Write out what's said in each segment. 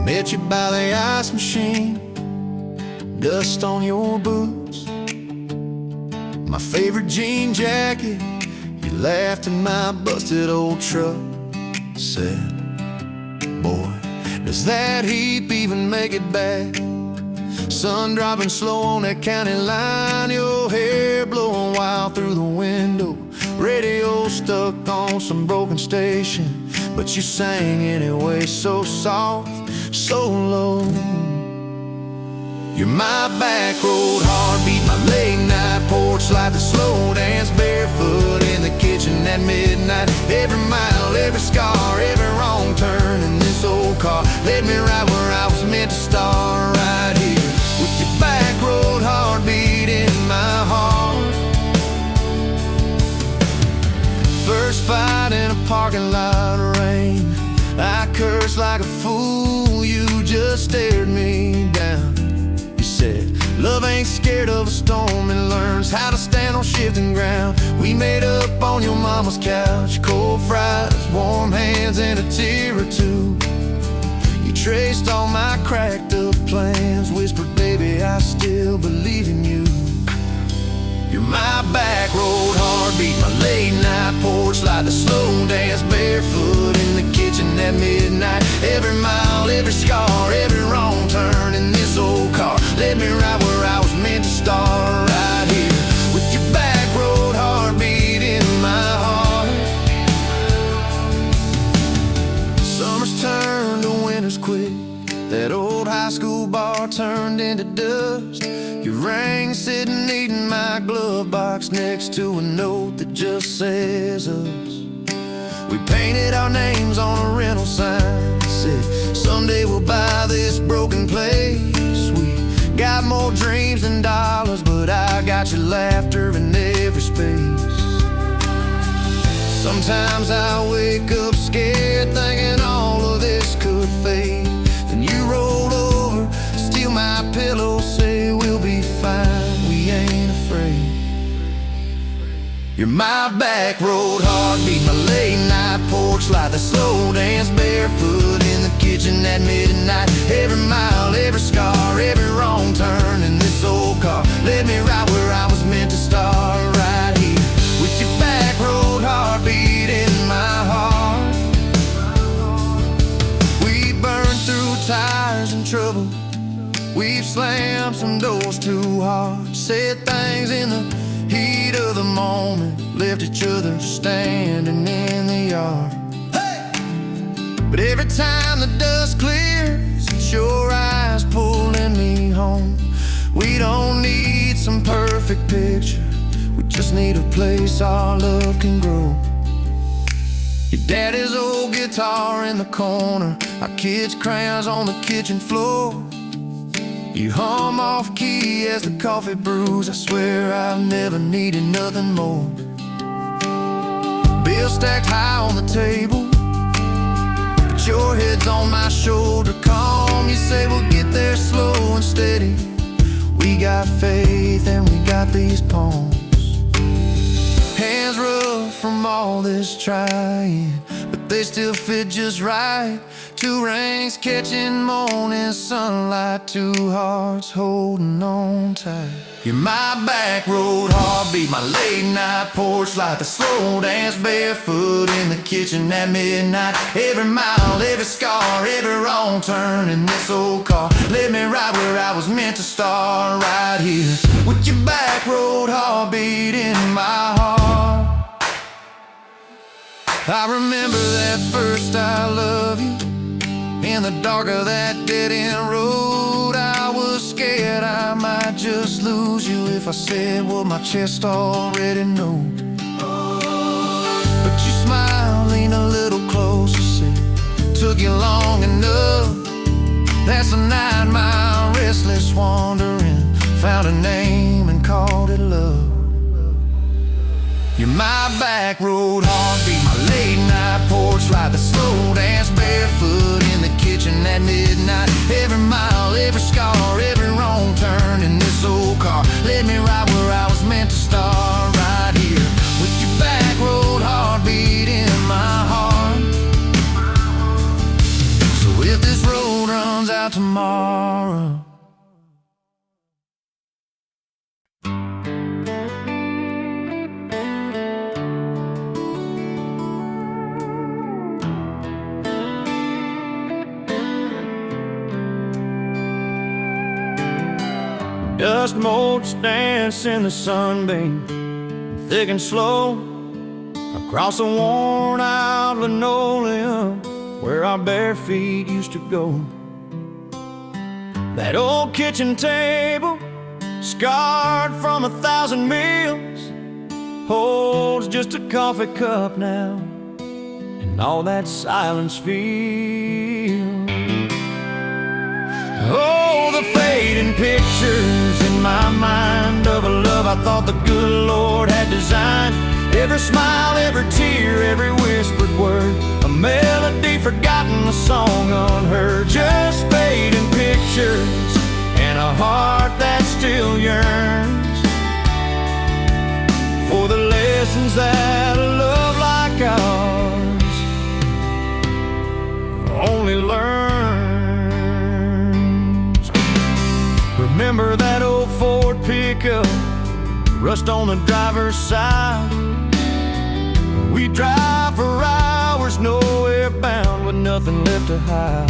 Met you by the ice machine, dust on your boots, my favorite jean jacket. You laughed at my busted old truck. Said, boy, does that heap even make it back? Sun dropping slow on that county line, your hair blowing wild through the window, radio stuck on some broken station, but you sang anyway, so soft, so low. You're my back road heartbeat, my late night porch light, the slow dance barefoot in the kitchen at midnight. Every mile, every scar, every wrong turn in this old car led me right where I was meant to start, right here with your back road heartbeat in my heart. First fight in a parking lot of rain, I cursed like a fool, you just stared me down. You said, love ain't scared of a storm, it learns how to stand on shifting ground. We made up on your mama's couch, cold fries, warm hands, and a tear or two. You traced all my cracked up plans, whispered, baby, I still believe in you. You're my back road heartbeat, my late night porch light, the slow dance barefoot in the kitchen at midnight. Every mile, every scar, every wrong turn in this old car led me right where I was meant to start, right here with your back road heartbeat in my heart. Summers turned to winters quick, that old high school bar turned into dust. Your ring sitting neat in my glove box next to a note that just says us. We painted our names on a rental sign, said someday we'll buy this broken place. We got more dreams than dollars, but I got your laughter in every space. Sometimes I wake up scared, thinking all of this could fade. Then you roll over, steal my pillow, say we'll be fine, we ain't afraid. You're my back road heartbeat, my late night porch light, the slow dance barefoot in the kitchen at midnight. Every mile, every scar, every wrong turn in this old car led me right where I was meant to start, right here with your back road heartbeat in my heart. We burned through tires and trouble, we've slammed some doors too hard, said things in the heat of the moment, left each other standing in the yard. Hey! But every time the dust clears, it's your eyes pulling me home. We don't need some perfect picture, we just need a place our love can grow. Your daddy's old guitar in the corner, our kids' crayons on the kitchen floor. You hum off key as the coffee brews, I swear I've never needed nothing more. Bills stacked high on the table, but your head's on my shoulder, calm. You say we'll get there slow and steady, we got faith and we got these palms. Hands rough from all this trying, but they still fit just right. Two rings catching morning sunlight, two hearts holding on tight. You're my back road heartbeat, my late night porch light, the slow dance barefoot in the kitchen at midnight. Every mile, every scar, every wrong turn in this old car led me right where I was meant to start, right here with your back road heartbeat in my heart. I remember that first I love you, in the dark of that dead-end road. I was scared I might just lose you if I said what my chest already knows. But you smiled, leaned a little closer, said, took you long enough. That's a 9-mile restless wandering, found a name and called it love. You're my back road heartbeat, my late night porch light, the slow dance barefoot in the kitchen at midnight. Every mile, every scar, every wrong turn in this old car led me right where I was meant to start, right here with your back road heartbeat in my heart. So if this road runs sun's out tomorrow. Dust motes dance in the sunbeam, thick and slow, across the worn-out linoleum where our bare feet used to go. That old kitchen table, scarred from 1,000 meals, holds just a coffee cup now, and all that silence feels. Oh, the fading pictures in my mind of a love I thought the good Lord had designed. Every smile, every tear, every whispered word, a melody forgotten, a song unheard. Just fading pictures and a heart that still yearns for the lessons that a love like ours only learns. Remember that old Ford pickup, rust on the driver's side. We drive for hours, nowhere bound, with nothing left to hide.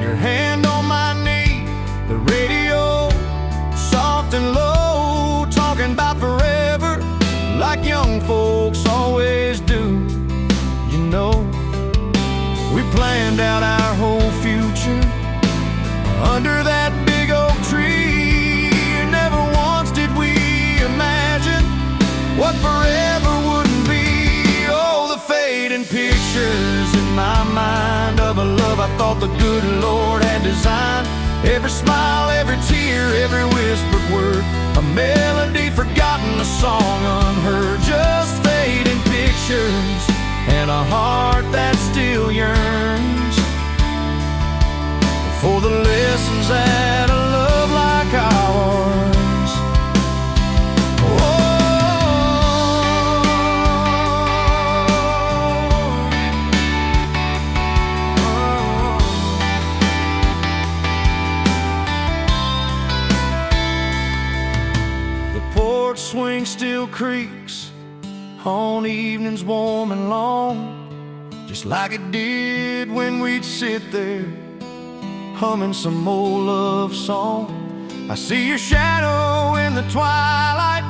Your hand on my knee, the radio soft and low, talking about forever like young folks always do. You know, we planned out our whole future under that big oak tree. Never once did we imagine what forever wouldn't be. Oh, the fading pictures in my mind of a love I thought the good Lord had designed. Every smile, every tear, every whispered word, a melody forgotten, a song unheard. Just fading pictures and a heart that still yearns for the lessons that a love like ours. The porch swing still creaks on evenings warm and long, just like it did when we'd sit there humming some old love song. I see your shadow in the twilight,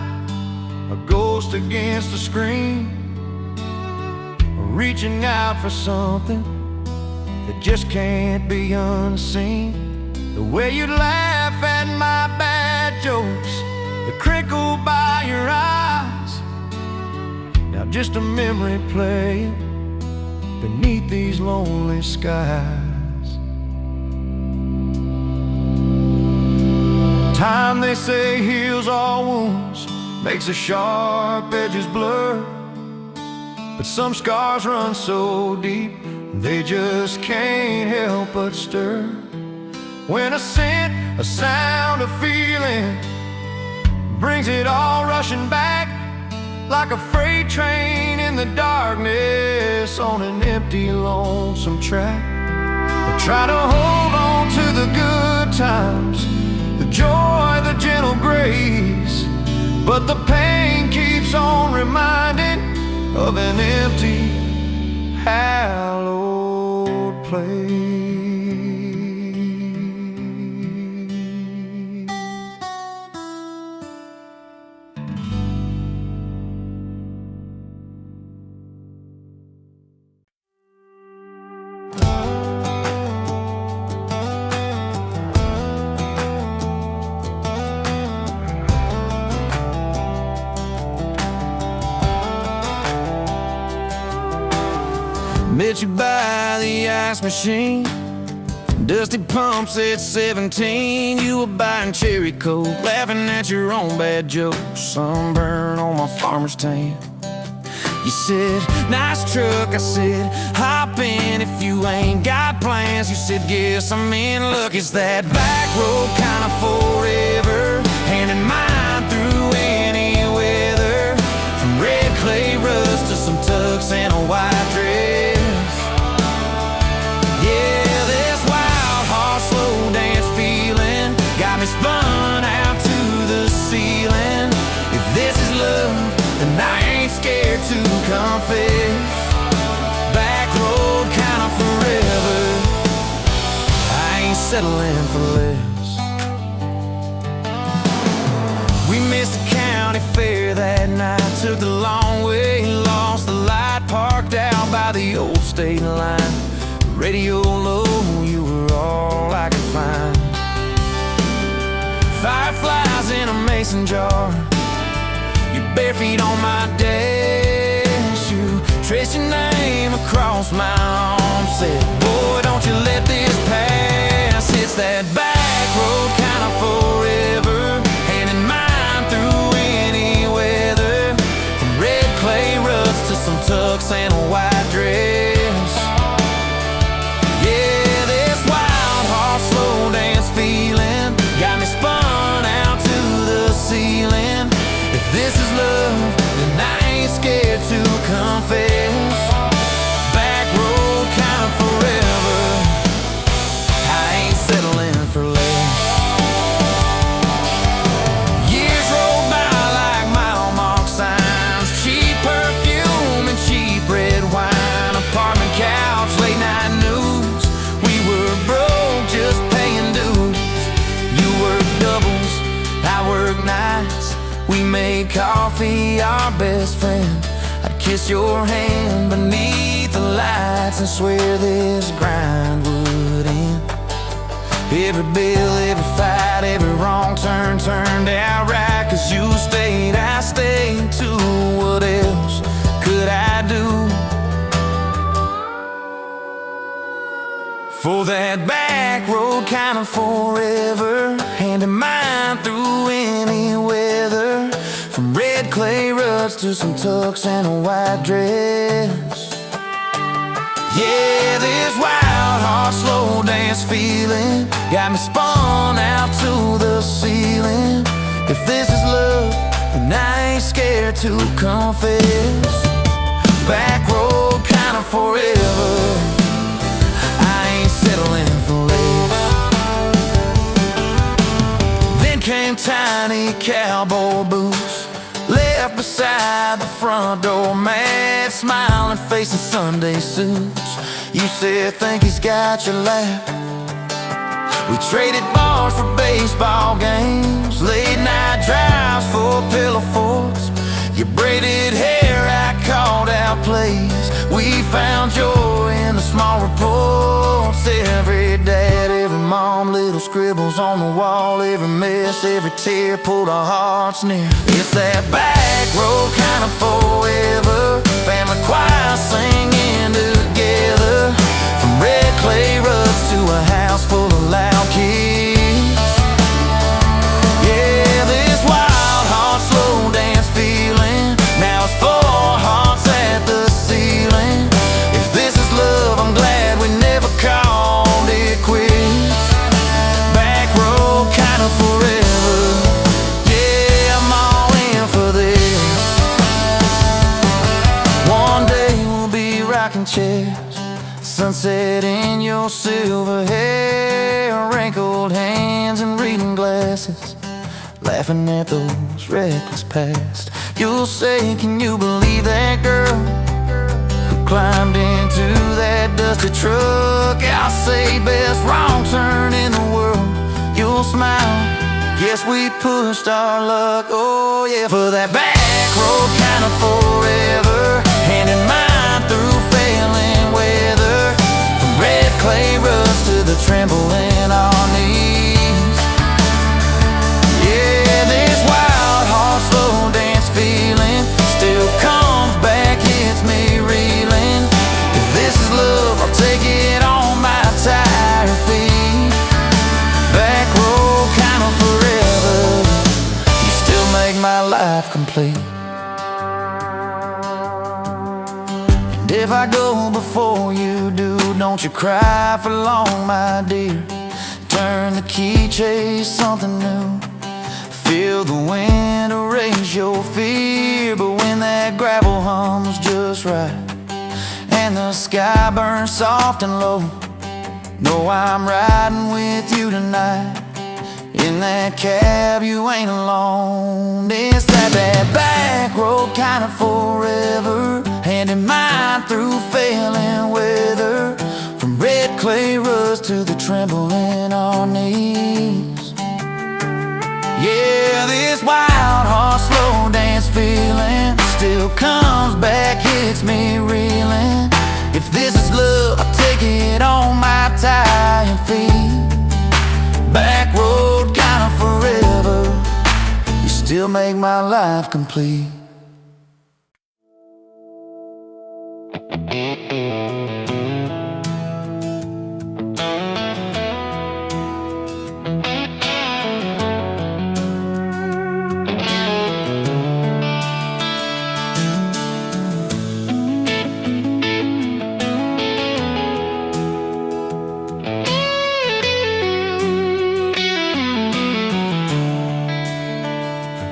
a ghost against the screen, reaching out for something that just can't be unseen. The way you laugh at my bad jokes, the crinkle by your eyes, now just a memory playing beneath these lonely skies. Time, they say, heals all wounds, makes the sharp edges blur, but some scars run so deep they just can't help but stir. When a scent, a sound, a feeling brings it all rushing back, like a freight train in the darkness on an empty, lonesome track. I try to hold on to the good times, the joy, the gentle grace, but the pain keeps on reminding of an empty, hallowed place. Met you by the ice machine, dusty pumps at 17. You were buying cherry coke, laughing at your own bad jokes, sunburn on my farmer's tan. You said, nice truck. I said, hop in if you ain't got plans. You said, guess I'm in luck. It's that back road kind of forever, hand in mine through any weather, from red clay rust to some tux and a white dress. Yeah, this confess, back road kind of forever. I ain't settling for less. We missed the county fair that night, took the long way, lost the light, parked out by the old state line. Radio low, you were all I could find. Fireflies in a mason jar, your bare feet on my dash. You traced your name across my arm, said, boy, don't you let this pass. It's that back road kind of forever, hand in mine through any weather. From red clay ruts to some tux and a white dress. Yeah, this wild heart slow dance feeling got me spun out to the ceiling. If this is love, then I ain't scared to confess. Back road kind of forever, I ain't settling for less. Years roll by like mile mark signs, cheap perfume and cheap red wine, apartment couch, late night news. We were broke, just paying dues. You work doubles, I work nights. We made coffee our best friend. I'd kiss your hand beneath the lights and swear this grind would end. Every bill, every fight, every wrong turn turned out right. 'Cause you stayed, I stayed too. What else could I do? For that back road kind of forever, hand in mine through any weather. From red clay ruts to some tux and a white dress. Yeah, this wild heart slow dance feeling got me spun out to the ceiling. If this is love, then I ain't scared to confess. Back road kind of forever, settling for less. Then came tiny cowboy boots, left beside the front door, mad smiling face in Sunday suits. You said, think he's got your lap. We traded bars for baseball games, late night drives for pillow forts. Your braided hair, I called out plays. We found joy in the small reports. Every dad, every mom, little scribbles on the wall. Every mess, every tear pulled our hearts near. It's that back road kind of forever, family choir singing together. From red clay ruts to a house full of loud kids. Yeah, this wild heart slow dance feeling, now it's 4 hearts at the ceiling. If this is love, I'm glad we never called it quits. Back road kind of forever, yeah, I'm all in for this. One day we'll be rocking chairs, sunset in your silver hair, wrinkled hands and reading glasses, laughing at those reckless past. You'll say, can you believe that girl who climbed into that dusty truck? I'll say, best wrong turn in the world. You'll smile, guess we pushed our luck. Oh yeah, for that back road kind of forever, hand in mine through failing weather. From red clay ruts to the tremble in our knees. Yeah, this wild heart slow dance feeling still comes back, hits me reeling. If this is love, I'll take it on my tired feet. Back road kind of forever, you still make my life complete. And if I go before you do, don't you cry for long, my dear. Turn the key, chase something new. Feel the wind erase your fear. But when that gravel hums just right and the sky burns soft and low, know I'm riding with you tonight. In that cab you ain't alone. It's that back road kind of forever, handing mine through failing weather, from red clay rust to the tremble in our knees. Yeah, this wild horse slow dance feeling still comes back, hits me reeling. If this is love, I'll take it on my tired feet. Back road kind of forever, you still make my life complete.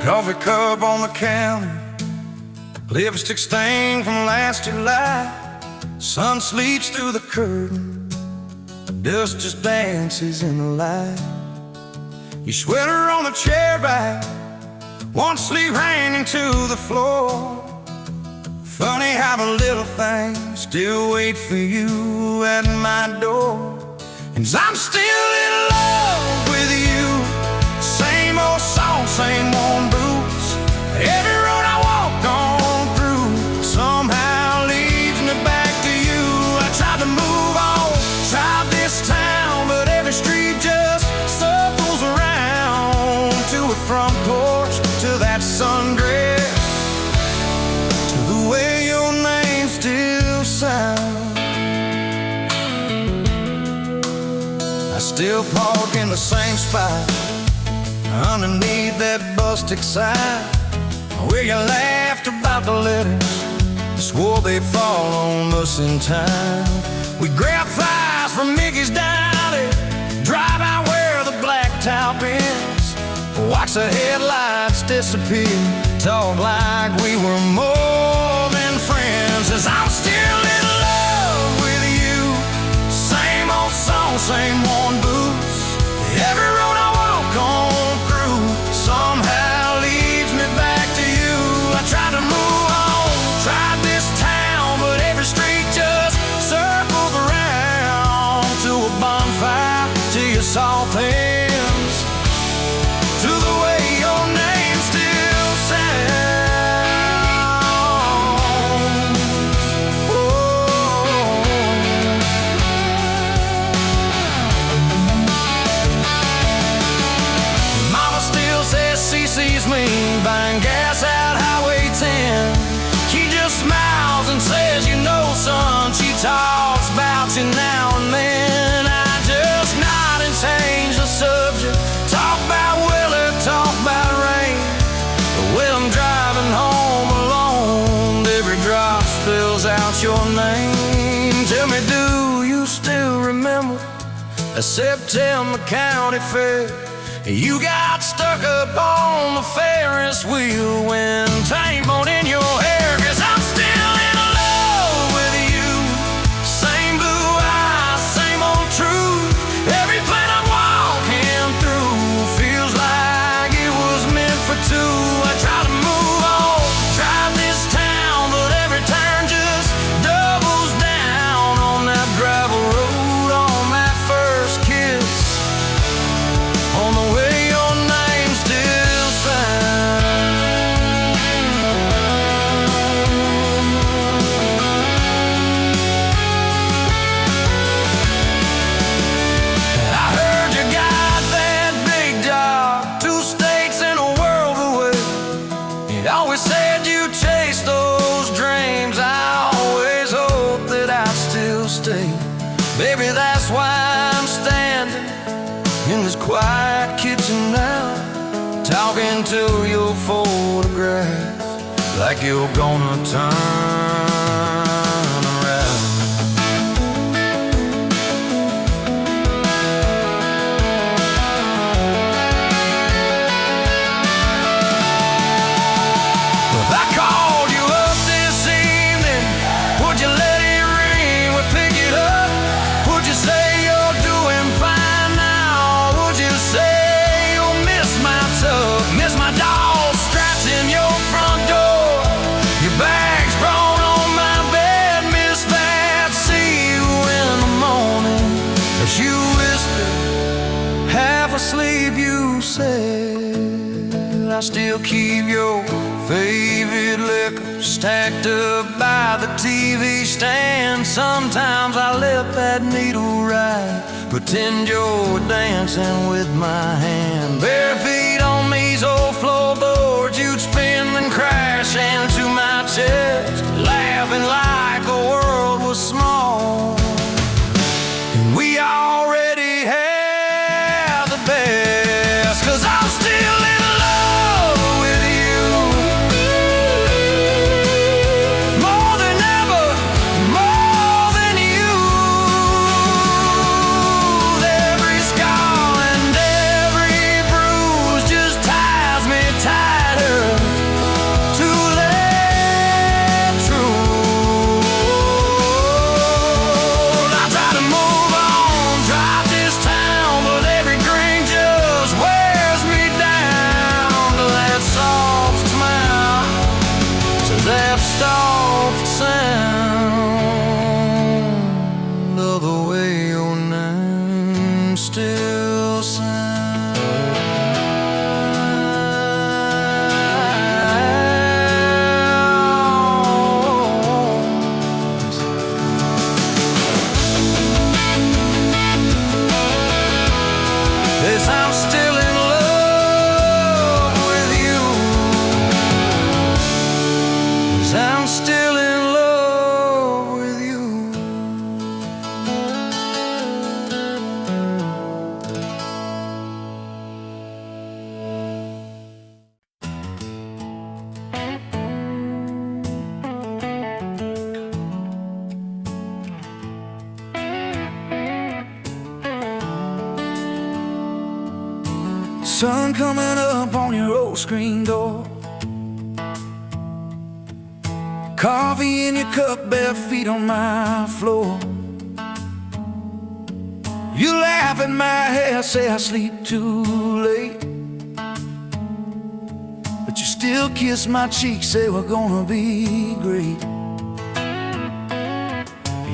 Coffee cup on the counter, lipstick stain from last July. Sun sleeps through the curtain, dust just dances in the light. Your sweater on the chair back, one sleeve hanging to the floor. Funny how the little things still wait for you at my door. And I'm still in love with you. Same old song, same worn boots. Every road I walk on through somehow leads me back to you. I tried to move on, tried this town, but every street just circles around. To a front porch, to that sundress, to the way your name still sounds. I still park in the same spot, underneath that busted sign, where you laughed about the letters, swore they'd fall on us in time. We grab flies from Mickey's Deli, drive out where the blacktop ends, watch the headlights disappear, talk like we were more than friends. As I'm still in love with you, same old song, same worn boots. Every road I walk on somehow leads me back to you. I tried to move on, tried this town, but every street just circles around. To a bonfire, to your soft hands, to the way your name still sounds. Oh. Mama still says she sees me buying gas out Highway 10. She just smiles and says, you know, son, she talks about you now and then. I just nod and change the subject, talk about weather, talk about rain. But when I'm driving home alone, every drop spills out your name. Tell me, do you still remember a September county fair? You got stuck up on the Ferris wheel when time bone in your hair. 'Cause I'm still in love with you. Same blue eyes, same old truth. Every plane I'm walking through feels like it was meant for two. I try to move on, drive this town, but every turn just doubles down on that gravel road, on that first kiss, on the way your name still sounds. I heard you got that big job, 2 states and a world away. You always said you chased those dreams. I always hoped that I'd still stay. Baby, that's why I'm standing in this quiet kitchen now, talking to your photograph like you're gonna turn around. If I called you up this evening, would you let it ring? Would pick it up? Would you say you're doing fine now? Would you say whisper, half asleep you said, I still keep your favorite liquor stacked up by the TV stand. Sometimes I let that needle ride, pretend you're dancing with my hand. Bare feet on these old floorboards, you'd spin and crash into my chest, laughing like the world was small and we already had the best. 'Cause I'm still in love with you, more than ever, more than you. Every scar and every bruise just ties me tighter to that truth. I try to move on, drive this town, but every grain just wears me down to that soft smile, to that soft sound of the way your name still sounds. Yes, I'm still in love with you. Yes, I'm still in love with you. Sun coming up on your old screen door, coffee in your cup, bare feet on my floor. You laugh at my hair, say I sleep too late, but you still kiss my cheek, say we're gonna be great.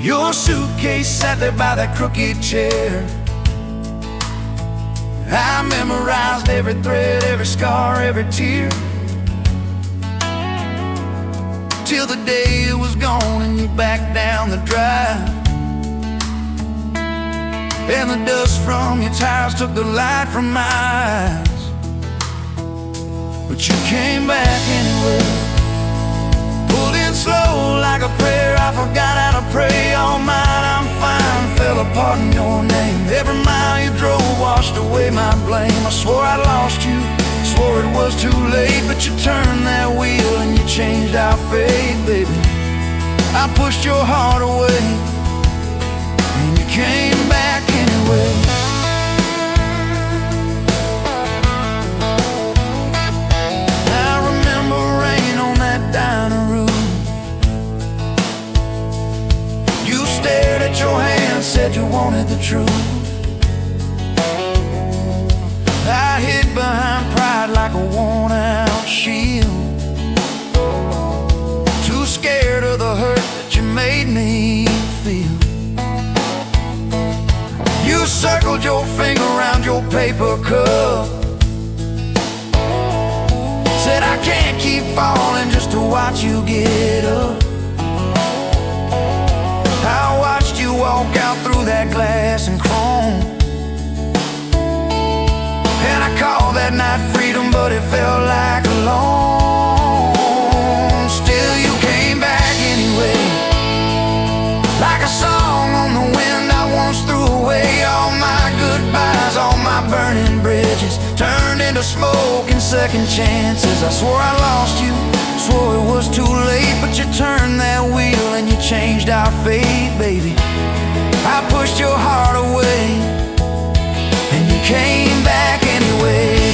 Your suitcase sat there by that crooked chair. I memorized every thread, every scar, every tear, till the day it was gone and you backed down the drive, and the dust from your tires took the light from my eyes. But you came back anyway, pulled in slow like a prayer. I forgot how to pray all night. I'm fine, fell apart in your name. Every mile you drove washed away my blame. I swore I lost you, swore it was too late, but you turned that wheel and you changed our fate, baby. I pushed your heart away and you came back anyway. I remember rain on that dining room. You stared at your hand, said you wanted the truth. I hid behind pride like a worn-out shield, too scared of the hurt that you made me feel. You circled your finger around your paper cup, said I can't keep falling just to watch you get up. I watched you walk out through that glass and chrome, and I called that night freedom, but it felt like alone. Still you came back anyway, like a song on the wind. I once threw away all my goodbyes, all my burning bridges turned into smoke and second chances. I swore I lost you, swore it was too late, but you turned that wheel and you changed our fate, baby. I pushed your heart away and you came back anyway.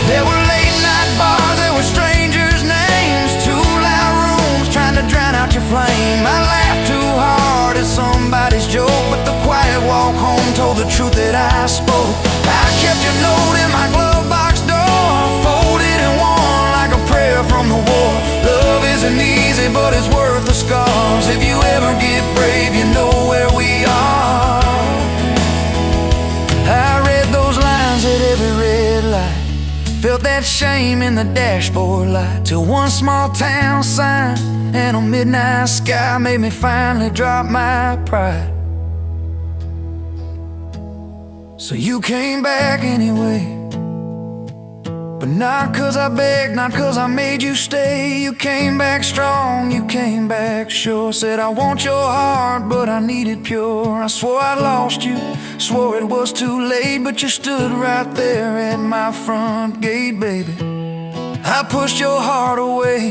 There were late night bars, there were strangers' names, too loud rooms trying to drown out your flame. I laughed too hard at somebody's joke, but the quiet walk home told the truth that I spoke. I kept your note in my glove box door, folded and worn like a prayer from the war. Love isn't easy, but it's worth the scars. If you wanna get brave, you know where we are. I read those lines at every red light, felt that shame in the dashboard light, till one small town sign and a midnight sky made me finally drop my pride. So you came back anyway, but not 'cause I begged, not 'cause I made you stay. You came back strong, you came back sure. Said I want your heart, but I need it pure. I swore I lost you, swore it was too late, but you stood right there at my front gate, baby. I pushed your heart away,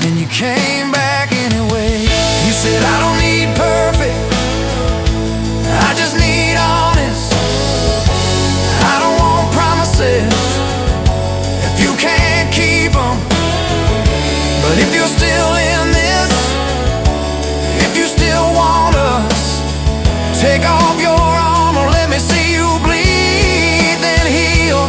and you came back anyway. You said I don't need perfect, I just need honest. I don't want promises if you can't keep them. But if you're still in this, if you still want us, take off your armor, let me see you bleed, then heal.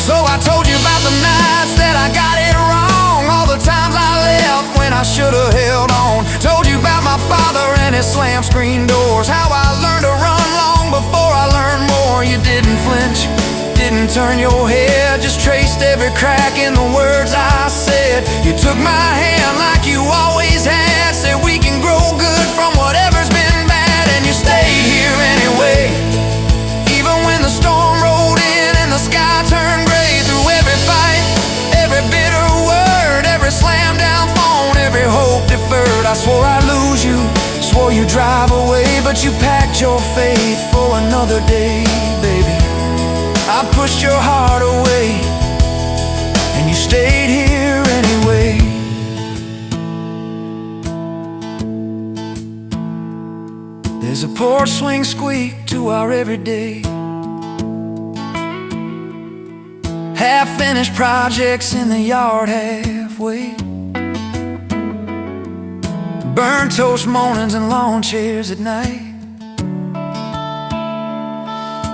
So I told you about the nights that I got it wrong, all the times I left when I should've held on. Told you about my father and his slam screen doors, how I learned to run long before I learned more. You didn't flinch, didn't turn your head, just traced every crack in the words I said. You took my hand like you always had, said we can grow good from whatever's been bad, and you stayed here anyway. Even when the storm rolled in and the sky turned gray, through every fight, every bitter word, every slam down phone, every hope deferred. I swore I'd lose you, swore you'd drive away, but you packed your faith for another day, baby. I pushed your heart away, and you stayed here anyway. There's a porch swing squeak to our everyday, half-finished projects in the yard halfway, burnt toast mornings and lawn chairs at night.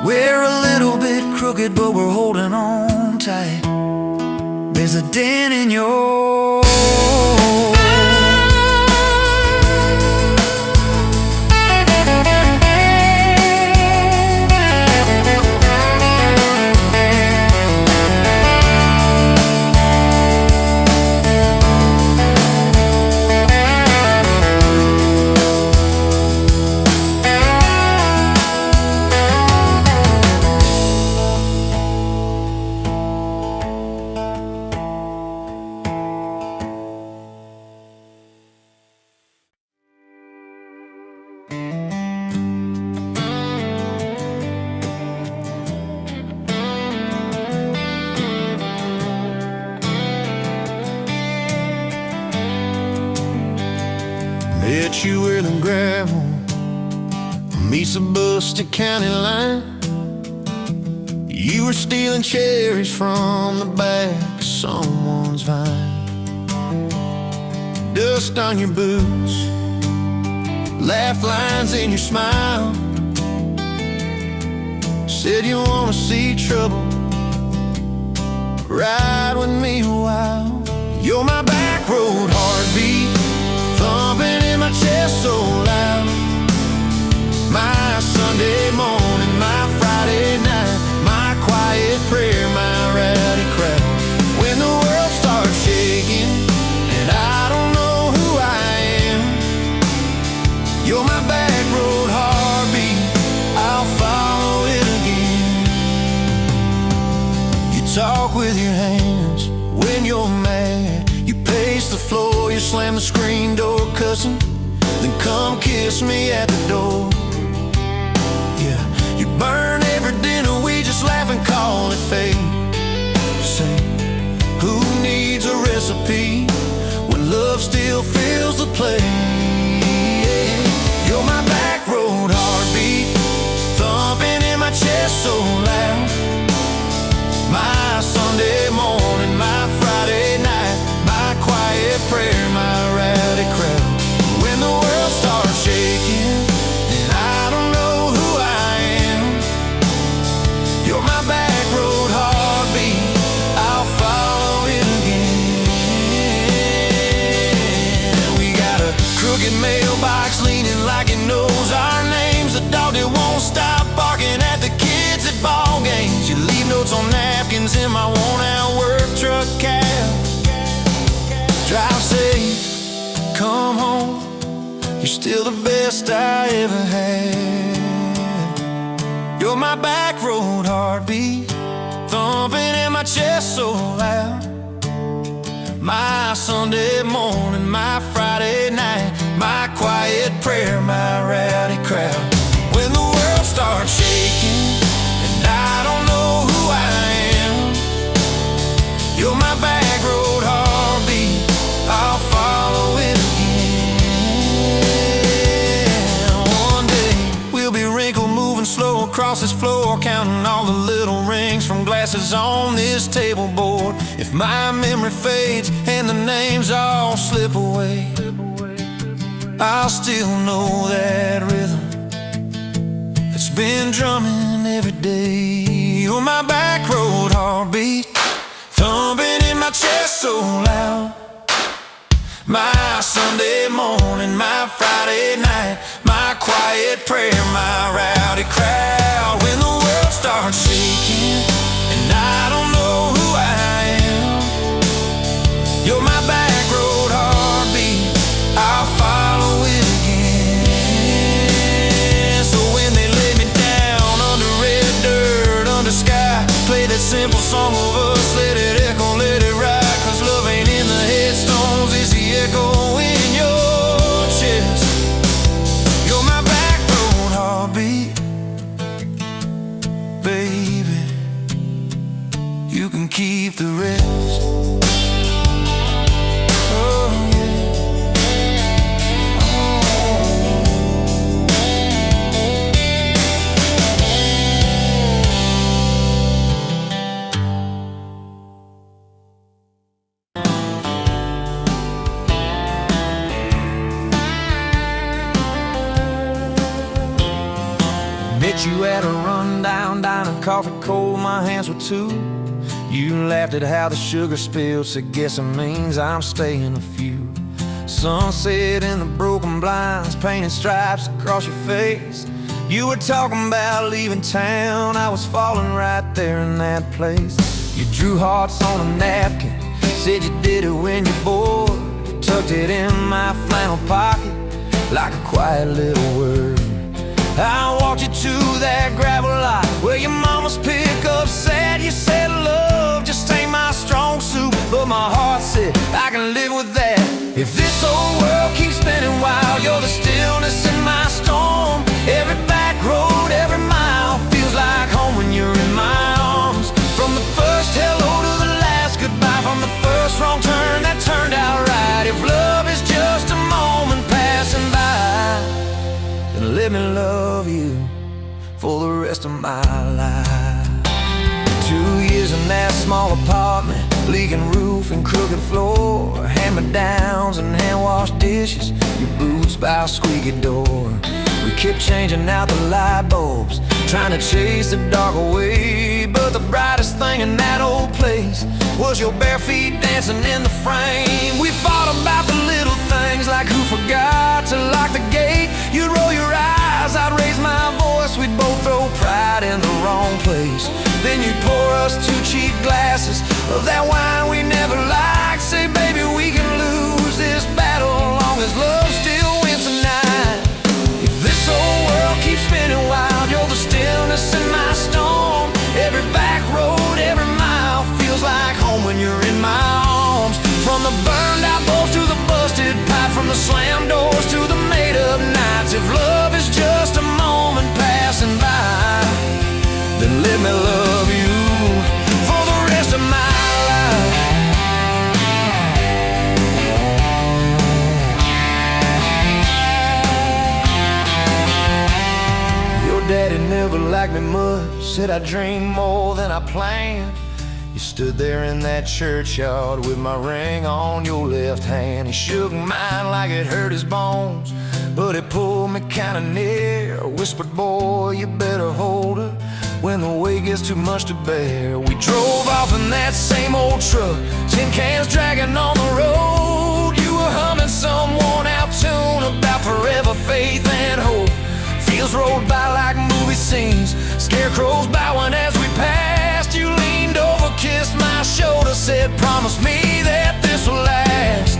We're a little bit crooked, but we're holding on tight. There's a dent in your met you where the gravel meets the Buster County line. You were stealing cherries from the back of someone's vine. Dust on your boots, laugh lines in your smile. Said you wanna see trouble, ride with me a while. You're my back road heartbeat, thumping in my chest so loud. My Sunday morning, my Friday night, my quiet prayer, my rowdy crowd. When the world starts shaking and I don't know who I am, you're my back road heartbeat, I'll follow it again. You talk with your hands when you're mad, you pace the floor, you slam the screen door cussing, then come kiss me at the door. Yeah, you burn every dinner, we just laugh and call it fate. Say, who needs a recipe when love still fills the plate? You're my back road heartbeat, thumping in my chest so loud. My Sunday morning, my Friday night, my quiet prayer, my rowdy crowd. When the world starts shaking and I don't know who I am, you're my back road heartbeat, I'll follow it again. We got a mailbox leaning like it knows our names. The dog that won't stop barking at the kids at ball games. You leave notes on napkins in my worn-out work truck cab. Drive safe, come home, you're still the best I ever had. You're my back road heartbeat, thumping in my chest so loud. My Sunday morning, my Friday night, my quiet prayer, my rowdy crowd. When the world starts shaking and I don't know who I am, you're my back road heartbeat, I'll follow it again. One day we'll be wrinkled, moving slow across this floor, counting all the little rings from glasses on this table board. If my memory fades and the names all slip away, I'll still know that rhythm that's been drumming every day. You're my back road heartbeat, thumping in my chest so loud. My Sunday morning, my Friday night, my quiet prayer, my rowdy crowd. When the world starts shaking and I don't know who I am, you're my back road heartbeat, I'll follow it again. So when they lay me down under red dirt, under sky, play that simple song of us, let it echo, let it ride. Cause love ain't in the headstones, it's the echo in your chest. You're my back road heartbeat, baby, you can keep the rest. Oh yeah. Met you at a rundown diner, coffee cold, my hands were two. You laughed at how the sugar spilled, so guess it means I'm staying a few. Sunset in the broken blinds, painted stripes across your face. You were talking about leaving town, I was falling right there in that place. You drew hearts on a napkin, said you did it when you're bored. Tucked it in my flannel pocket like a quiet little word. I walked you to that gravel lot where your mama's pickup sat. You said love just ain't my strong suit, but my heart said I can live with that. If this old world keeps spinning wild, you're the stillness in my storm. Every back road, every mile feels like home when you're in my arms. From the first hello to the last goodbye, from the first wrong turn that turned out right. If love is just a moment passing by, then let me love you for the rest of my life. 2 years in that small apartment, leaking roof and crooked floor, hand-me-downs and hand-washed dishes, your boots by a squeaky door. We kept changing out the light bulbs, trying to chase the dark away, but the brightest thing in that old place was your bare feet dancing in the frame. We fought about the little things, like who forgot to lock the gate. You'd roll your eyes, I'd raise my voice, we'd both throw pride in the wrong place. Then you'd pour us 2 cheap glasses of that wine we never liked. Say, baby, we can lose this battle long as love still wins tonight. If this old world keeps spinning wild, you're the stillness in my storm. Every back road, every mile feels like home when you're in my arms. From the burned out bulbs to the busted pipe, from the slammed doors to the made up nights. If love is just a moment passing by, then let me love you for the rest of my life. Your daddy never liked me much, said I dreamed more than I planned. You stood there in that churchyard with my ring on your left hand. He shook mine like it hurt his bones, but he pulled me kinda near, whispered, boy, you better hold her when the weight gets too much to bear. We drove off in that same old truck, tin cans dragging on the road. You were humming some worn out tune about forever faith and hope. Fields rolled by like movie scenes, scarecrows bowing as we passed. You leaned over, kissed my shoulder, said, promise me that this will last.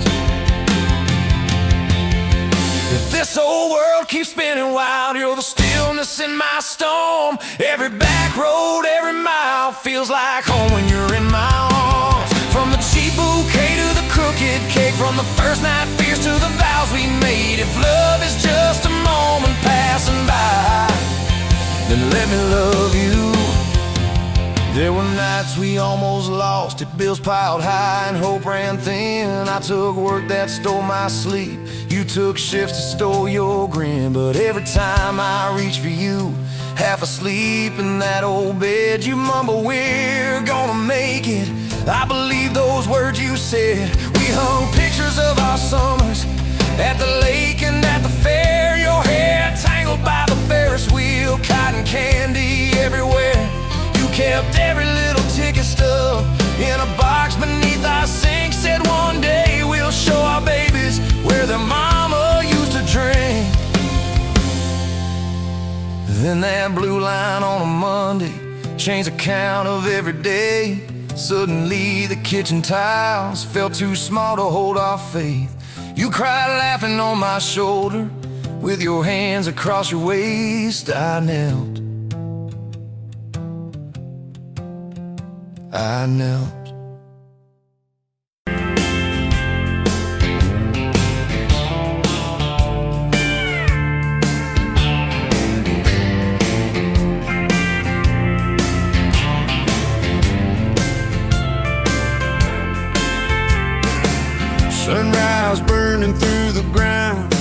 If this old world keeps spinning wild, you're the stillness in my storm. Every back road, every mile feels like home when you're in my arms. From the cheap bouquet to the crooked cake, from the first night fears to the vows we made. If love is just a moment passing by, then let me love you. There were nights we almost lost it, bills piled high and hope ran thin. I took work that stole my sleep, you took shifts that stole your grin. But every time I reach for you, half asleep in that old bed, you mumble, we're gonna make it. I believe those words you said. We hung pictures of our summers at the lake and at the fair. Your hair tangled by the Ferris wheel, cotton candy everywhere. You kept every little ticket stub in a box beneath our sink. Said one day we'll show our babies where their mama used to drink. Then that blue line on a Monday changed the count of every day. Suddenly the kitchen tiles felt too small to hold our faith. You cried laughing on my shoulder, with your hands across your waist. I knelt. Sunrise burning through the ground.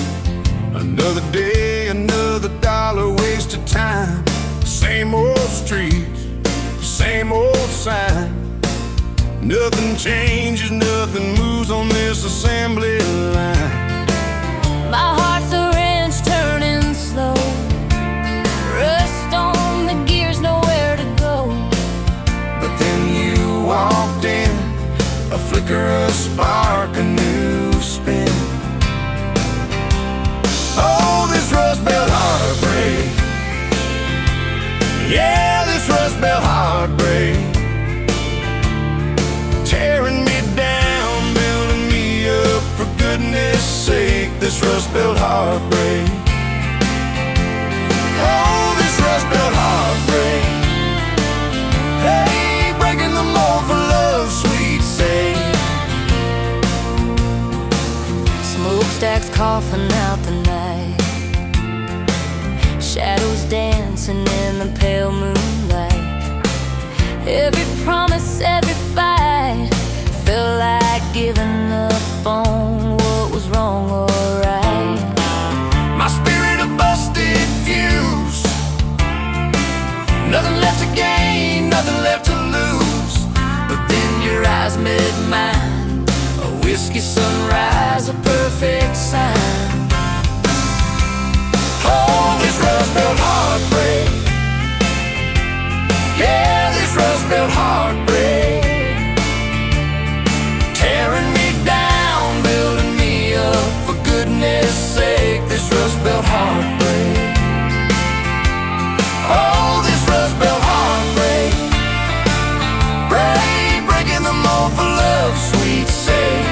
Another day, another dollar wasted time. Same old streets, same old sign. Nothing changes, nothing moves on this assembly line. My heart's a wrench turning slow, rust on the gears, nowhere to go. But then you walked in, a flicker, a spark, a new spin. Oh, this rust belt heartbreak. Yeah, this rust belt heartbreak. Tearing me down, building me up, for goodness sake, this rust belt heartbreak. Oh, this rust belt heartbreak. Hey, breaking the mold for love's sweet sake. Smokestacks coughing out the night, shadows dancing in the pale moonlight. Every promise, every fight felt like giving up on what was wrong or right. My spirit a busted fuse, nothing left to gain, nothing left to lose. But then your eyes met mine, a whiskey sunrise, a perfect sign. Oh, this rust belt heartbreak. Yeah, this rust belt heartbreak. Tearing me down, building me up, for goodness sake, this rust belt heartbreak. Oh, this rust belt heartbreak. Breaking the mold for love's sweet sake.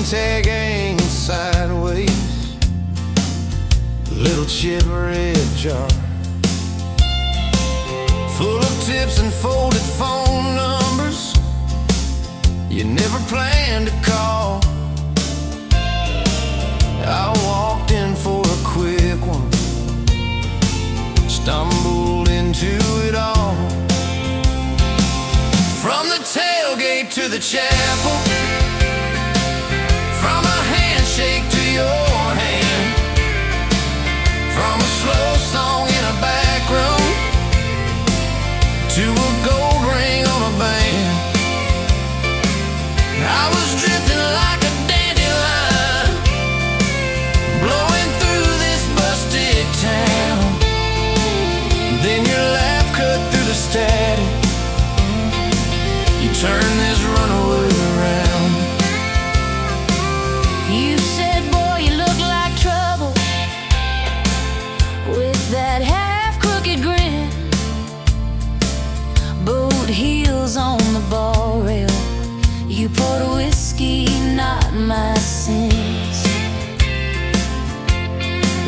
Tag hanging sideways, little chip red jar full of tips and folded phone numbers you never planned to call.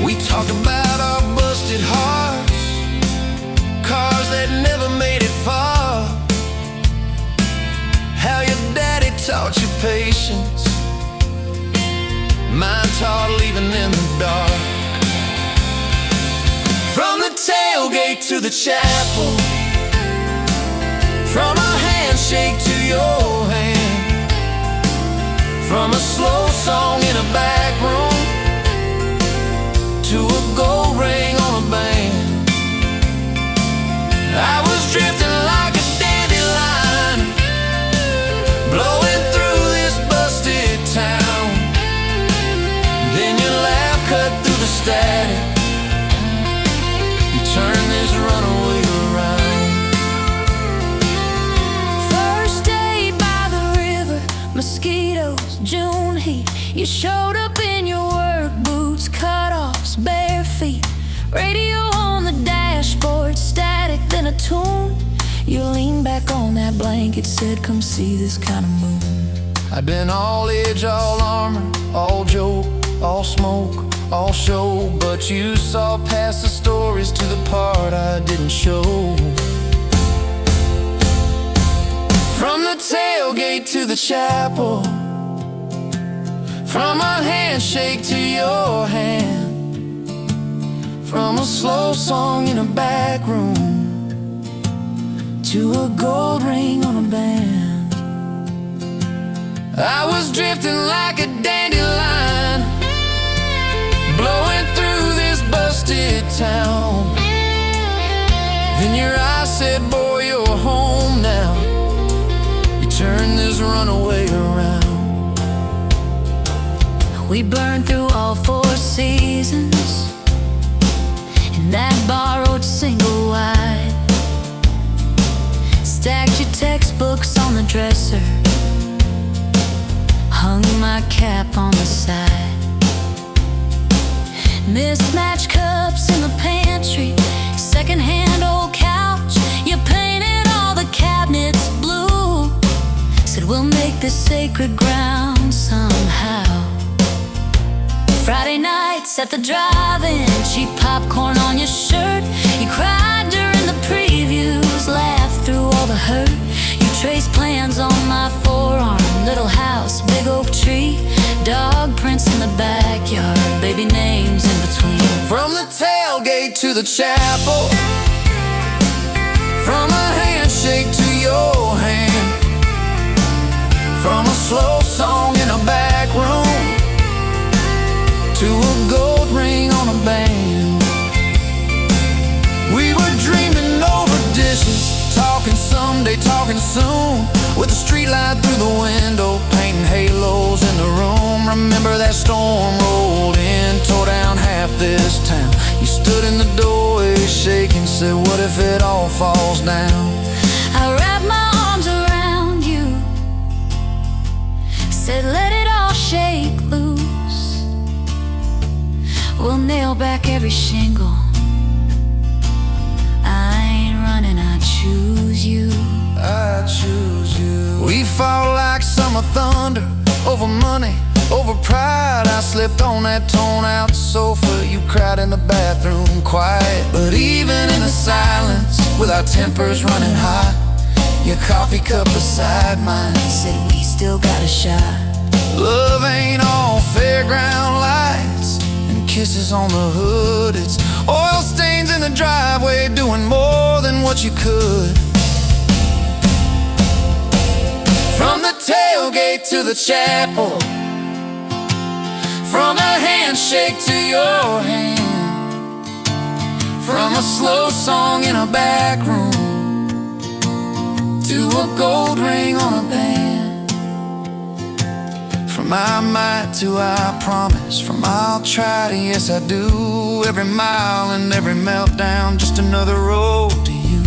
We talked about our busted hearts, cars that never made it far, how your daddy taught you patience, mine taught leaving in the dark. From the tailgate to the chapel, from a handshake to your hand, from a slow song in a back room to a gold ring on a band. I was drifting like a dandelion, blowing through this busted town. Then your laugh cut through the static, you turned this runaway around. First day by the river, mosquitoes, June heat. You showed up in your work boots, cut-offs, bare feet. Radio on the dashboard, static, then a tune. You leaned back on that blanket, said, come see this kind of moon. I'd been all edge, all armor, all joke, all smoke, all show, but you saw past the stories to the part I didn't show. From the tailgate to the chapel, from a handshake to your hand, from a slow song in a back room to a gold ring on a band. I was drifting like a dandelion, blowing through this busted town. Then your eyes said, boy, you're home now. You turned this runaway around. We burned through all 4 seasons in that borrowed single wide. Stacked your textbooks on the dresser, hung my cap on the side. Mismatched cups in the pantry, secondhand old couch. You painted all the cabinets blue, said we'll make this sacred ground somehow. Friday nights at the drive-in, cheap popcorn on your shirt. You cried during the previews, laughed through all the hurt. You traced plans on my forearm, little house, big oak tree, dog prints in the backyard, baby names in between. From the tailgate to the chapel, from a handshake to your hand, from a slow song in a back room to a gold ring on a band. We were dreaming over dishes, talking someday, talking soon, with a street light through the window, painting halos in the room. Remember that storm rolled in, tore down half this town. You stood in the doorway shaking, said, what if it all falls down? I wrapped my arms around you, said let it all shake loose. We'll nail back every shingle. I ain't running, I choose you. I choose you. We fought like summer thunder, over money, over pride. I slipped on that torn-out sofa, you cried in the bathroom quiet. But even in the silence, with our tempers running hot, your coffee cup beside mine Said we still got a shot. love ain't all fairground lights and kisses on the hood. It's oil stains in the driveway, doing more than what you could. From the tailgate to the chapel, from a handshake to your hand, from a slow song in a back room to a gold ring on a band. From I might to I promise, from I'll try to yes I do, every mile and every meltdown, just another road to you.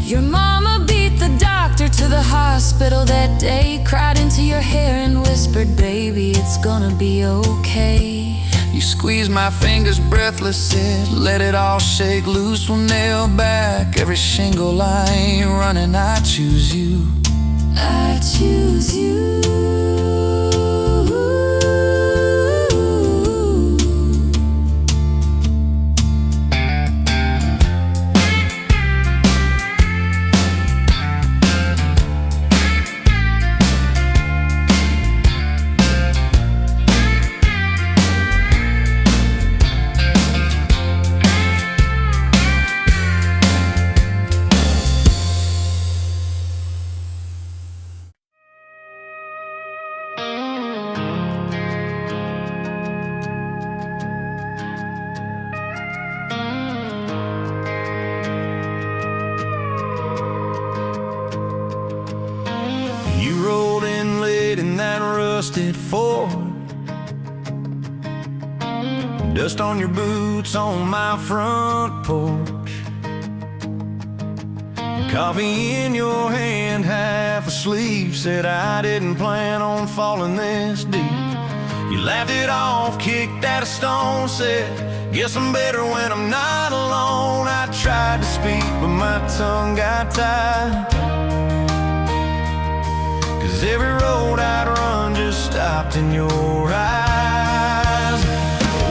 Your mama beat the doctor to the hospital that day, cried into your hair and whispered, baby, it's gonna be okay. You squeezed my fingers breathless, said, let it all shake loose. We'll nail back every shingle. I ain't running, I choose you. I choose you. it for. Dust on your boots on my front porch. Coffee in your hand, half asleep. Said I didn't plan on falling this deep. You laughed it off, kicked at a stone. Said, guess I'm better when I'm not alone. I tried to speak, but my tongue got tied. 'Cause every road I'd run just stopped in your eyes.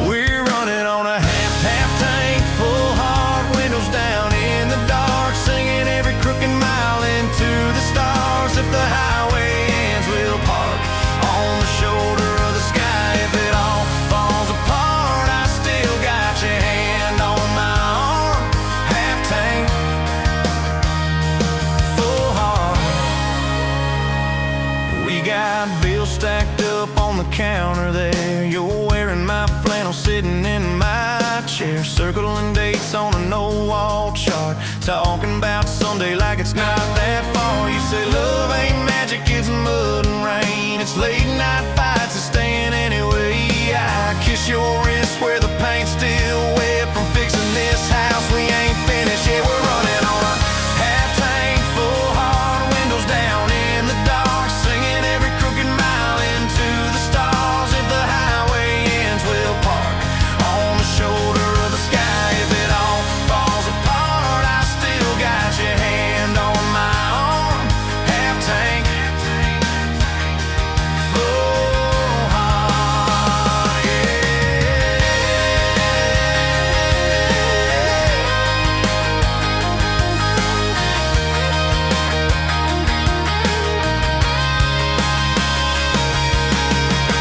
We're running on a half tank, full hard, windows down in the dark, singing every crooked mile into the stars. If the highway ends, we'll park on the shoulder of the sky. If it all falls apart, I still got your hand on my arm. Half tank, full heart. We got bills stacked up on the counter there. You're wearing my flannel, sitting in my chair, circling dates on a no-wall chart, talking about Sunday like it's not that far. You say love ain't magic, it's mud and rain. It's late night fights and staying anyway. I kiss your wrist where the paint's still wet from fixing this house. We ain't finished yet. We're running on a half tank, full hard, windows down in the dark, singing every crooked mile into the stars. If the highway ends, we'll park on the shoulder of the sky. If it all falls apart, I still got your hand on my arm. Half tank, full heart, yeah.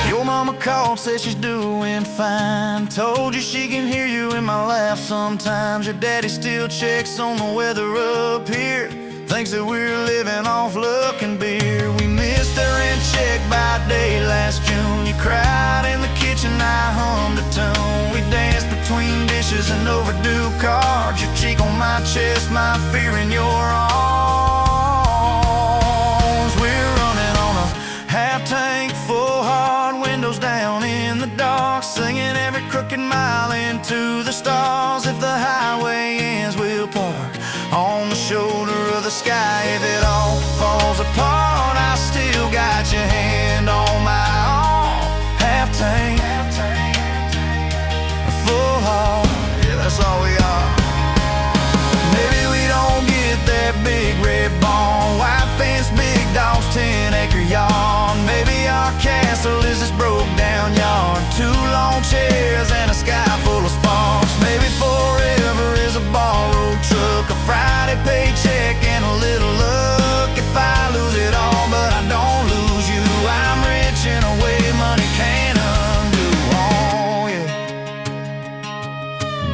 Your mama called, said she's doing fine. Told you she can hear you in my laugh sometimes. Your daddy still checks on the weather up here, thinks that we're living off luck and beer. We missed our rent check by day last June. You cried in the kitchen, I hummed a tune. We danced between dishes and overdue cards. Your cheek on my chest, my fear in your arms. We're running on a half tank, full hard, windows down in the dark, singing every crooked mile into the stars. If the highway ends, we'll park on the shoulder of the sky. If it all falls apart, I still got your hand on my arm. Half tank, full heart, yeah, that's all we are. Maybe we don't get that big red barn, white fence, big dogs, 10-acre yard. Maybe our castle is this broke down yard, 2 long chairs and a sky full of sparks. Maybe forever is a borrowed truck, a Friday paycheck and a little luck. If I lose it all but I don't lose you, I'm rich in a way money can't undo. Oh yeah.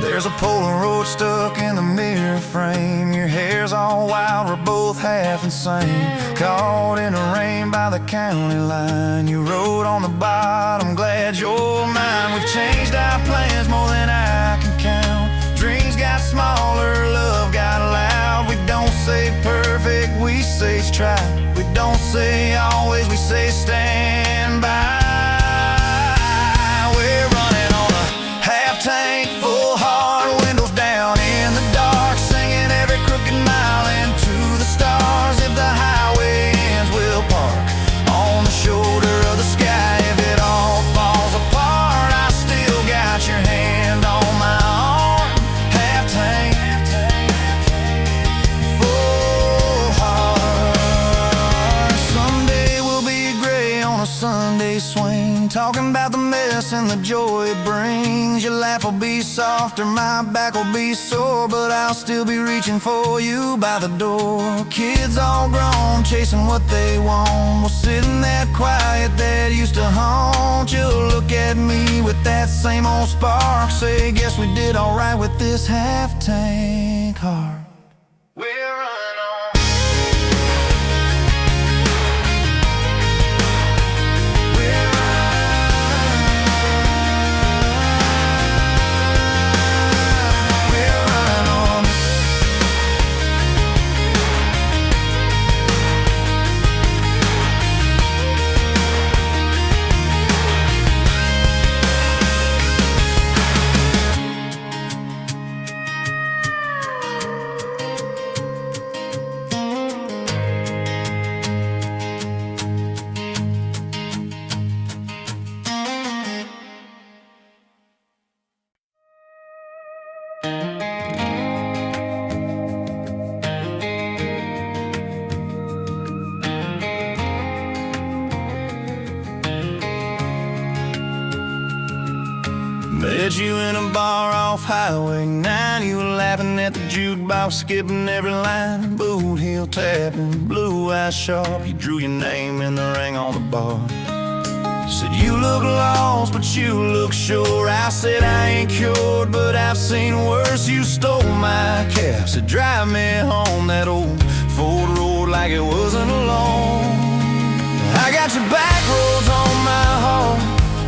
There's a Polaroid stuck in the mirror frame. Your hair's all wild, we're both half insane. Caught in the rain by the county line. You wrote on the bottom, glad you're mine. We've changed our plans more than I can count. Dreams got smaller, love got loud. We don't say perfect, we say try. We don't say always, we say stand by. We're running on a half tank, full hard, windows down in the dark, singing every crooked mile into the stars. If the highway ends, we'll park on the shoulder of the sky. If it all falls apart, I still got your hand on my arm. Half tank, full heart. Someday we'll be gray on a Sunday swing, talking about the mess and the joy it brings. Your laugh will be softer, my back will be sore, but I'll still be reaching for you by the door. Kids all grown, chasing what they want. We'll sit in that quiet that used to haunt you. Look at me with that same old spark, say, guess we did alright with this half tank heart. We're running on. Met you in a bar off Highway 9. You were laughing at the jukebox, skipping every line. Boot heel tapping, blue eyes sharp. You drew your name in the ring on the bar. You said you look lost, but you look sure. I said I ain't cured, but I've seen worse. You stole my cab, said drive me home. That old Ford road like it wasn't alone. I got your back roads on my heart,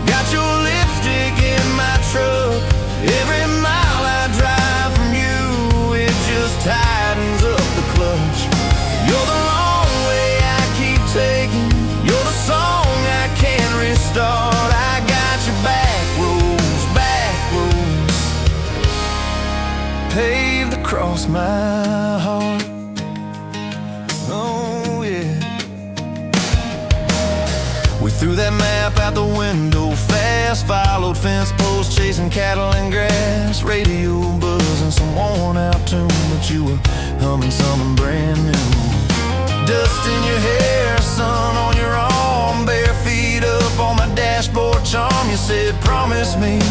got your lipstick in my truck. Every mile I drive from you, it just tightens up the clutch. You're the long way I keep taking, you're the song I can't restart. I got your back roads paved across my heart. Oh yeah. We threw that map out the window fast, followed fence posts, chasing cattle and grass. Radio buzzing some worn out tune, but you were humming something brand new. Dust in your hair, sun on your arm, bare feet up on my dashboard charm. You said promise me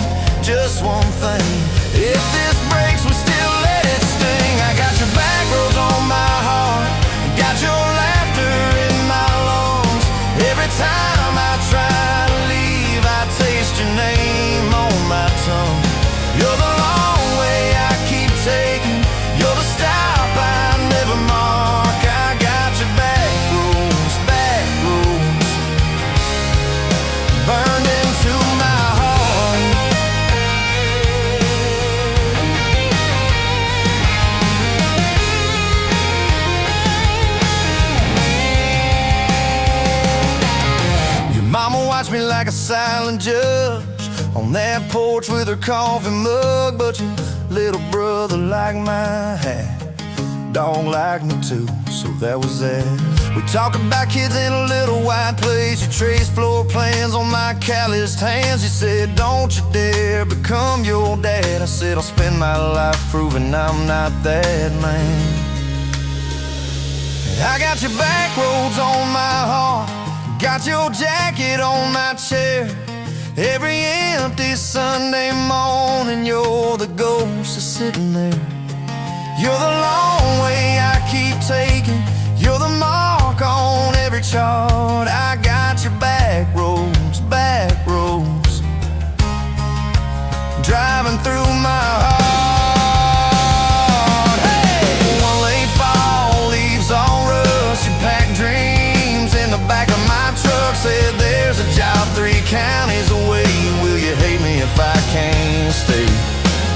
just one thing, if this breaks we still let it sting. I got your back roads on my heart, got your laughter in my lungs. Every time I try to leave, I taste your name on my tongue. You're the long way I keep taking, you're the stop I never mark. I got your back roads burned into my heart. Your mama watched me like a silent judge on that porch with her coffee mug, but your little brother liked my hat, dog liked me too, so that was that. We talk about kids in a little white place. You traced floor plans on my calloused hands. You said don't you dare become your dad. I said I'll spend my life proving I'm not that man. I got your back roads on my heart, got your jacket on my chair. Every empty Sunday morning, you're the ghost that's sitting there. You're the long way I keep taking, you're the mark on every chart. I got your back roads driving through my heart. Hey! One late fall, leaves on rust. You packed dreams in the back of my truck. Said there's a job 3 counties away. Will you hate me if I can't stay?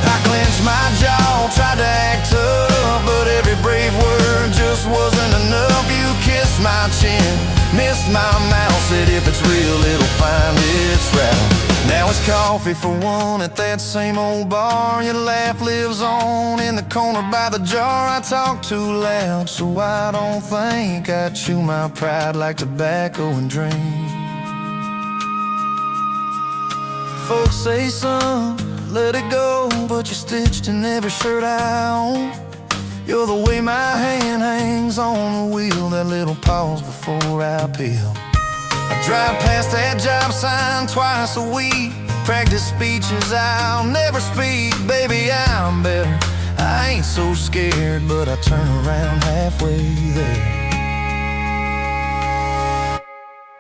I clenched my jaw, tried to act tough, but every brave word just wasn't enough. You kissed my chin, missed my mouth, said if it's real it'll find its route. Now it's coffee for one at that same old bar. Your laugh lives on in the corner by the jar. I talk too loud, so I don't think I chew my pride like tobacco and drink. Folks say, son, let it go, but you're stitched in every shirt I own. You're the way my hand hangs on the wheel, that little pause before I peel. I drive past that job sign twice a week, practice speeches I'll never speak. Baby, I'm better, I ain't so scared, but I turn around halfway there.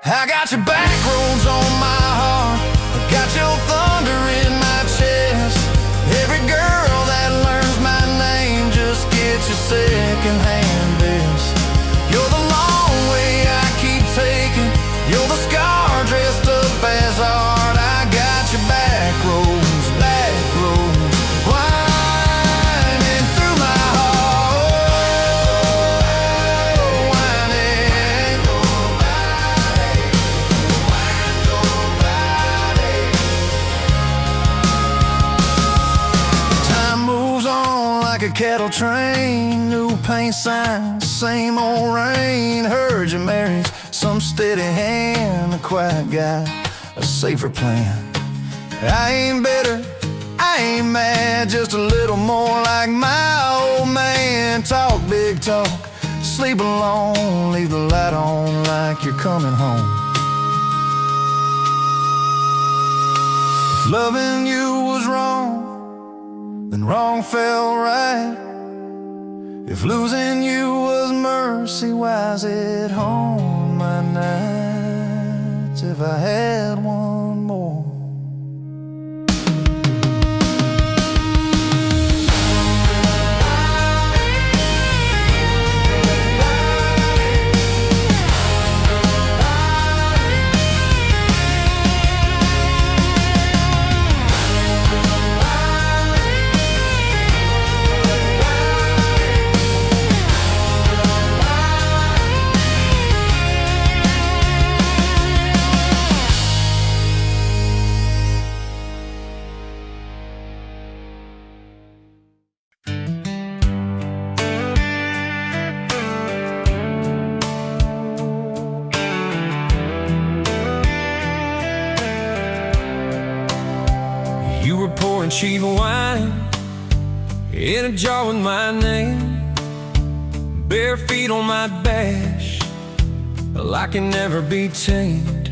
I got your back roads on my heart, I got your thunder in my chest. Every girl that learns my name just gets your second-hand best. You're the long way I keep taking, you're the scar dressed up as art. I got your back roads winding through my heart. Winding. Time moves on like a cattle train, new paint signs, same old rain. Heard you married some steady hand, a quiet guy, a safer plan. I ain't bitter, I ain't mad, just a little more like my old man. Talk big talk, sleep alone, leave the light on like you're coming home. If loving you was wrong, then wrong felt right. If losing you was mercy, why's it haunt my nights? If I had one more. You were pouring cheap wine in a jar with my name, bare feet on my dash, well, I can never be tamed.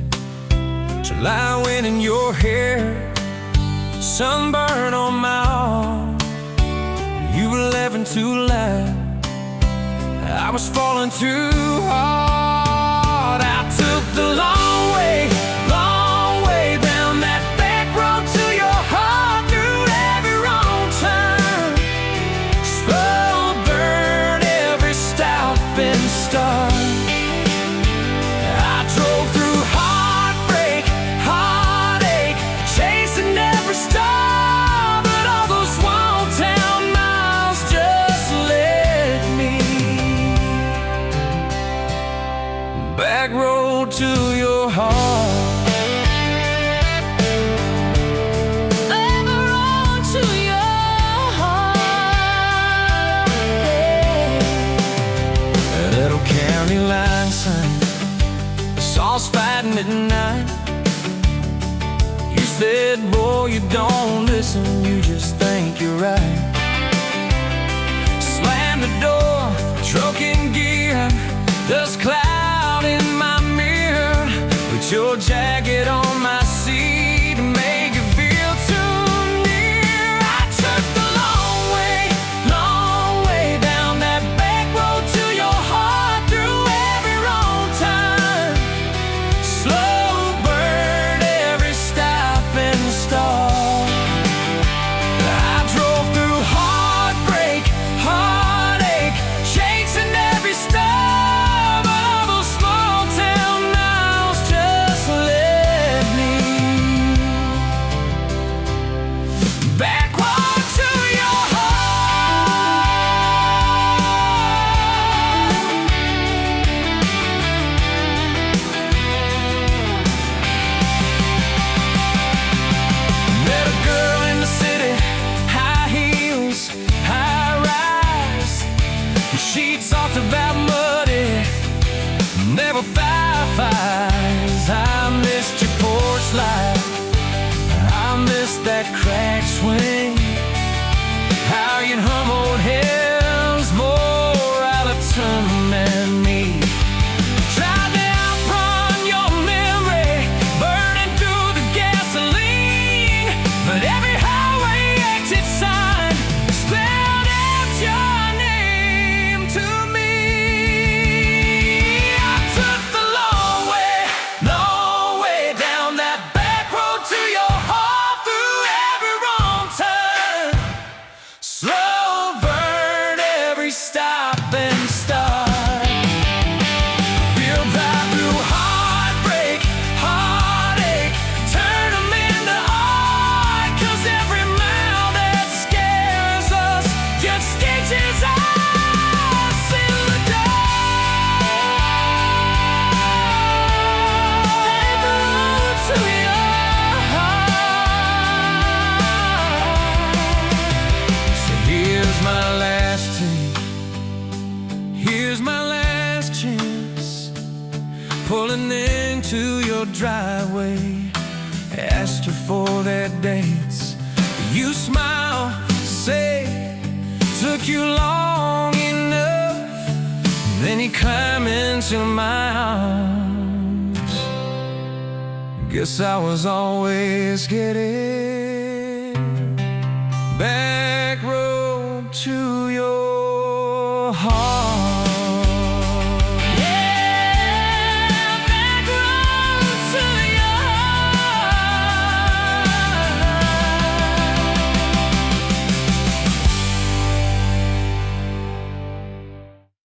July wind in your hair, sunburn on my arm. You were laughing too loud, I was falling too hard. I took the long way down that back road to your heart, through every wrong turn, slow burn every stop and start. I drove through heartbreak, heartache, chasing every star, but all those small town miles just led me back road to your heart. County line sign, I saw us fighting at night. You said, boy, you don't listen, you just think you're right. Slam the door, truck in gear, dust cloud in my mirror. Put your jacket on my seat and make it feel too near. I took the long way down that back road to your heart. She talked about muddy, never fireflies. I missed your porch light, I missed that cracked swing, how you'd hum old hymns more out of tune than me. Tried to outrun your memory, burning through the gasoline, but every highway exit sign spelled out your name to me. I took the long way down that back road to your heart, through every wrong turn, slow burn every stop and start. Feel that through heartbreak, heartache, turn them into art, 'cause every mile that scares us just stitches us in the dark. To your heart. So here's my last take, here's my last chance, pulling into your driveway. Asked her for their dates, you smile, say, took you long enough. Then you climb into my arms. Guess I was always getting to